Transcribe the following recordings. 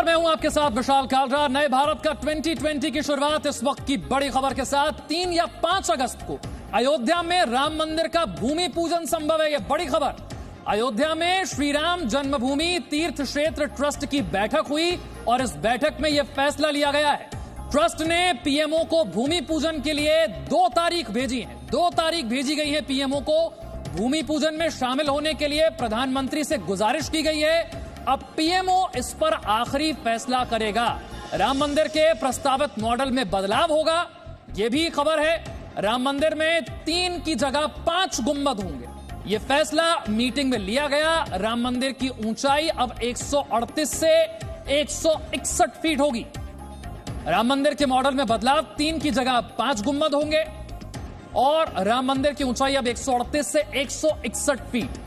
मैं हूं आपके साथ विशाल कालरा। नए भारत का 2020 की शुरुआत इस वक्त की बड़ी खबर के साथ। 3 या 5 अगस्त को अयोध्या में राम मंदिर का भूमि पूजन संभव है। यह बड़ी खबर। अयोध्या में श्री राम जन्मभूमि तीर्थ क्षेत्र ट्रस्ट की बैठक हुई और इस बैठक में यह फैसला लिया गया है। ट्रस्ट ने पीएमओ को भूमि पूजन के लिए 2 तारीख भेजी है। 2 तारीख भेजी गई है पीएमओ को। भूमि पूजन में शामिल होने के लिए प्रधानमंत्री से गुजारिश की गई है। अब पीएमओ इस पर आखिरी फैसला करेगा। राम मंदिर के प्रस्तावित मॉडल में बदलाव होगा, यह भी खबर है। राम मंदिर में 3 की जगह 5 गुंबद होंगे। यह फैसला मीटिंग में लिया गया। राम मंदिर की ऊंचाई अब 138 से 161 फीट होगी। राम मंदिर के मॉडल में बदलाव, 3 की जगह 5 गुंबद होंगे और राम मंदिर की ऊंचाई अब 138 से 161 फीट।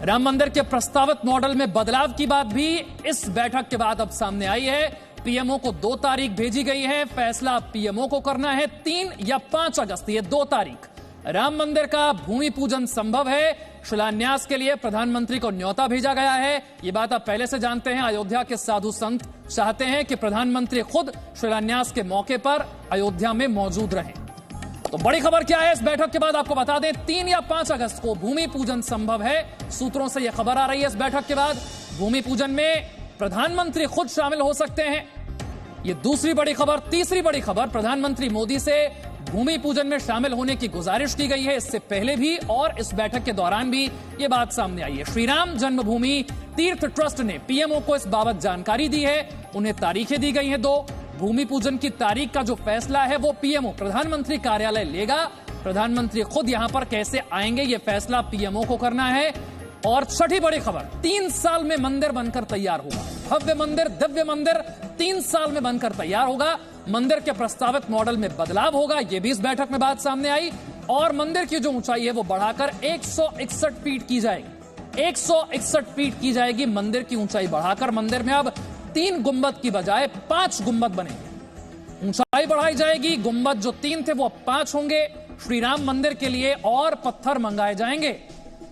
राम मंदिर के प्रस्तावित मॉडल में बदलाव की बात भी इस बैठक के बाद अब सामने आई है। पीएमओ को 2 तारीख भेजी गई है। फैसला पीएमओ को करना है 3 या 5 अगस्त, ये 2 तारीख। राम मंदिर का भूमि पूजन संभव है। शिलान्यास के लिए प्रधानमंत्री को न्योता भेजा गया है। ये बात आप पहले से जानते हैं। अयोध्या के साधु संत चाहते हैं कि प्रधानमंत्री खुद शिलान्यास के मौके पर अयोध्या में मौजूद रहें। तो बड़ी खबर क्या है इस बैठक के बाद आपको बता दें। 3 या 5 अगस्त को भूमि पूजन संभव है। सूत्रों से यह खबर आ रही है इस बैठक के बाद भूमि पूजन में प्रधानमंत्री खुद शामिल हो सकते हैं। यह दूसरी बड़ी खबर। तीसरी बड़ी खबर, प्रधानमंत्री मोदी से भूमि पूजन में शामिल होने की गुजारिश की गई है। इससे पहले भी और इस बैठक के दौरान भी यह बात सामने आई है। श्री राम जन्मभूमि तीर्थ ट्रस्ट ने पीएमओ को इस बाबत जानकारी दी है। उन्हें तारीखें दी गई हैं 2। भूमि पूजन की तारीख का जो फैसला है वो पीएमओ प्रधानमंत्री कार्यालय लेगा। प्रधानमंत्री खुद यहां पर कैसे आएंगे ये फैसला पीएमओ को करना है। और छठी बड़ी खबर, 3 साल में मंदिर बनकर तैयार होगा। भव्य मंदिर, दिव्य मंदिर 3 साल में बनकर तैयार होगा। मंदिर के प्रस्तावित मॉडल में बदलाव होगा, यह भी इस बैठक में बात सामने आई। और मंदिर की जो ऊंचाई है वो बढ़ाकर 161 फीट की जाएगी। 161 फीट की जाएगी मंदिर की ऊंचाई बढ़ाकर। मंदिर में अब 3 गुंबद की बजाय 5 गुंबद बनेंगे। ऊंचाई बढ़ाई जाएगी। गुंबद जो 3 थे वो अब 5 होंगे। श्री राम मंदिर के लिए और पत्थर मंगाए जाएंगे।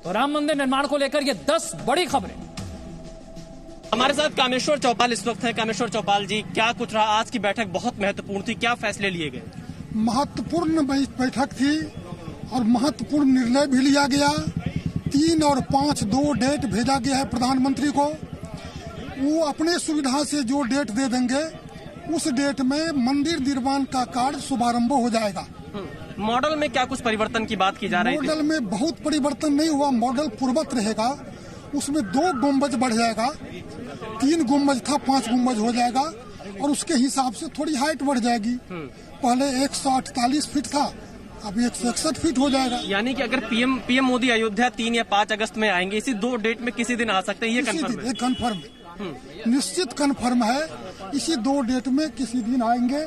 तो राम मंदिर निर्माण को लेकर ये 10 बड़ी खबरें। हमारे साथ कामेश्वर चौपाल इस वक्त है। कामेश्वर चौपाल जी, क्या कुछ रहा? आज की बैठक बहुत महत्वपूर्ण थी, क्या फैसले लिए गए? महत्वपूर्ण बैठक थी और महत्वपूर्ण निर्णय भी लिया गया। 3 और 5 2 डेट भेजा गया है प्रधानमंत्री को। वो अपने सुविधा से जो डेट दे देंगे उस डेट में मंदिर निर्माण का कार्य शुभारंभ हो जाएगा। मॉडल में क्या कुछ परिवर्तन की बात की जा रही है? मॉडल में बहुत परिवर्तन नहीं हुआ। मॉडल पूर्ववत रहेगा। उसमें 2 गुंबज बढ़ जाएगा। 3 गुंबज था, 5 गुंबज हो जाएगा और उसके हिसाब से थोड़ी हाइट बढ़ जाएगी। पहले 148 फीट था, अब 161 फीट हो जाएगा। यानी कि अगर पीएम मोदी अयोध्या 3 या 5 अगस्त में आएंगे, इसी 2 डेट में किसी दिन आ सकते हैं, ये कन्फर्म है? कन्फर्म है, निश्चित कन्फर्म है। इसी 2 डेट में किसी दिन आएंगे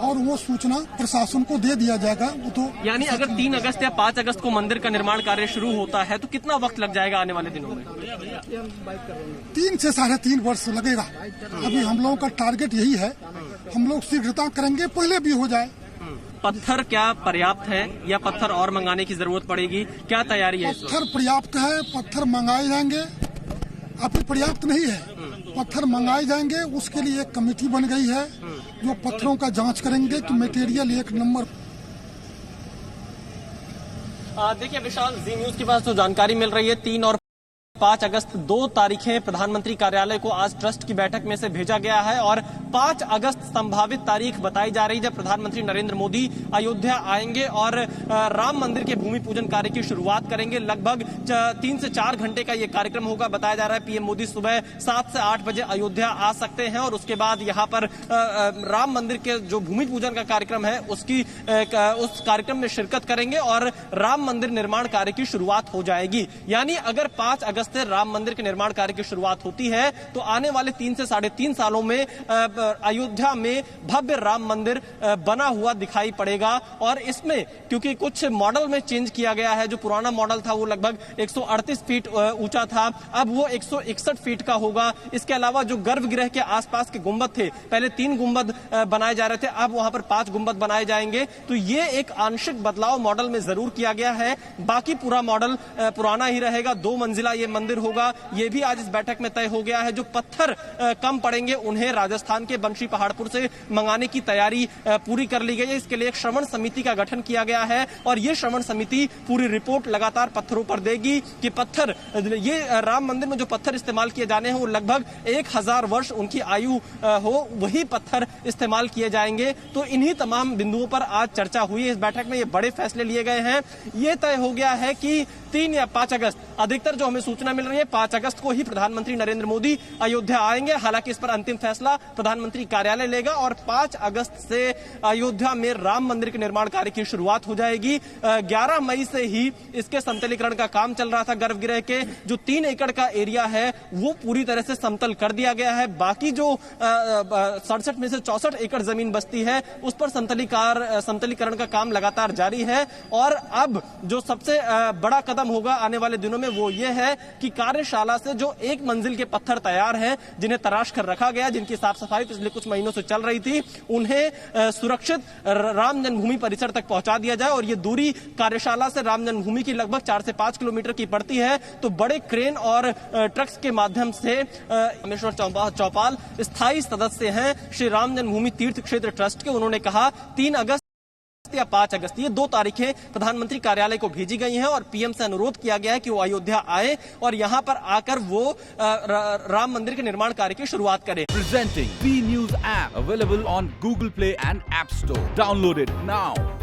और वो सूचना प्रशासन को दे दिया जाएगा। वो तो यानी अगर 3 अगस्त या 5 अगस्त को मंदिर का निर्माण कार्य शुरू होता है तो कितना वक्त लग जाएगा आने वाले दिनों में? 3 से 3.5 वर्ष लगेगा। अभी हम लोगों का टारगेट यही है। हम लोग शीघ्रता करेंगे, पहले भी हो जाए। पत्थर क्या पर्याप्त है या पत्थर और मंगाने की जरूरत पड़ेगी? क्या तैयारी है? पत्थर पर्याप्त है, पत्थर मंगाए जाएंगे। अभी पर्याप्त नहीं है, पत्थर मंगाए जाएंगे। उसके लिए एक कमेटी बन गई है जो पत्थरों का जांच करेंगे कि मटेरियल 1 नंबर। देखिए विशाल, जी न्यूज के पास जो जानकारी मिल रही है, 3 और 5 अगस्त 2 तारीखें प्रधानमंत्री कार्यालय को आज ट्रस्ट की बैठक में से भेजा गया है और 5 अगस्त संभावित तारीख बताई जा रही है जब प्रधानमंत्री नरेंद्र मोदी अयोध्या आएंगे और राम मंदिर के भूमि पूजन कार्य की शुरुआत करेंगे। लगभग 3 से 4 घंटे का ये कार्यक्रम होगा। बताया जा रहा है पीएम मोदी सुबह 7 से 8 बजे अयोध्या आ सकते हैं और उसके बाद यहाँ पर राम मंदिर के जो भूमि पूजन का कार्यक्रम है उस कार्यक्रम में शिरकत करेंगे और राम मंदिर निर्माण कार्य की शुरुआत हो जाएगी। यानी अगर 5 अगस्त से राम मंदिर के निर्माण कार्य की शुरुआत होती है तो आने वाले 3 से 3.5 सालों में अयोध्या में भव्य राम मंदिर बना हुआ दिखाई पड़ेगा। और इसमें क्योंकि कुछ मॉडल में चेंज किया गया है, जो पुराना मॉडल था वो लगभग 138 फीट ऊंचा था, अब वो 161 फीट का होगा। इसके अलावा जो गर्भगृह के आसपास के गुंबद थे, पहले 3 गुंबद बनाए जा रहे थे, अब वहां पर 5 गुंबद बनाए जाएंगे। तो ये एक आंशिक बदलाव मॉडल में जरूर किया गया है। बाकी पूरा मॉडल पुराना ही रहेगा। 2 मंजिला ये मंदिर होगा, ये भी आज इस बैठक में तय हो गया है। जो पत्थर कम पड़ेंगे उन्हें राजस्थान के बंशी पहाड़पुर से मंगाने की तैयारी पूरी कर ली गई है। इसके लिए एक श्रवण समिति का गठन किया गया है और ये श्रवण समिति पूरी रिपोर्ट लगातार पत्थरों पर देगी कि पत्थर, ये राम मंदिर में जो पत्थर इस्तेमाल किए जाने हैं वो लगभग 1000 वर्ष उनकी आयु हो, वही पत्थर इस्तेमाल किए जाएंगे। तो इन्हीं तमाम बिंदुओं पर आज चर्चा हुई है। इस बैठक में ये बड़े फैसले लिए गए हैं। ये तय हो गया है कि 3 या 5 अगस्त, अधिकतर जो हमें सूचना मिल रही है 5 अगस्त को ही प्रधानमंत्री नरेंद्र मोदी अयोध्या आएंगे। हालांकि इस पर अंतिम फैसला प्रधानमंत्री कार्यालय लेगा और 5 अगस्त से अयोध्या में राम मंदिर के निर्माण कार्य की शुरुआत हो जाएगी। 11 मई से ही इसके समतलीकरण का काम चल रहा था। गर्भगृह के जो 3 एकड़ का एरिया है वो पूरी तरह से समतल कर दिया गया है। बाकी जो 67 में से 64 एकड़ जमीन बचती है उस पर समतलीकरण का काम लगातार जारी है। और अब जो सबसे बड़ा कदम होगा आने वाले दिनों में वो ये है कि कार्यशाला से जो 1 मंजिल के पत्थर तैयार हैं, जिन्हें तराश कर रखा गया, जिनकी साफ सफाई पिछले कुछ महीनों से चल रही थी, उन्हें सुरक्षित राम जन्मभूमि परिसर तक पहुंचा दिया जाए। और ये दूरी कार्यशाला से राम जन्मभूमि की लगभग 4 से 5 किलोमीटर की पड़ती है। तो बड़े क्रेन और ट्रक्स के माध्यम से रामेश्वर चौपाल स्थायी सदस्य हैं श्री राम जन्मभूमि तीर्थ क्षेत्र ट्रस्ट के। उन्होंने कहा 3 अगस्त या 5 अगस्त, ये 2 तारीखें प्रधानमंत्री कार्यालय को भेजी गई हैं और पीएम से अनुरोध किया गया है कि वो अयोध्या आए और यहां पर आकर वो राम मंदिर के निर्माण कार्य की शुरुआत करें। Presenting V News app available on Google Play and App Store. Download it now.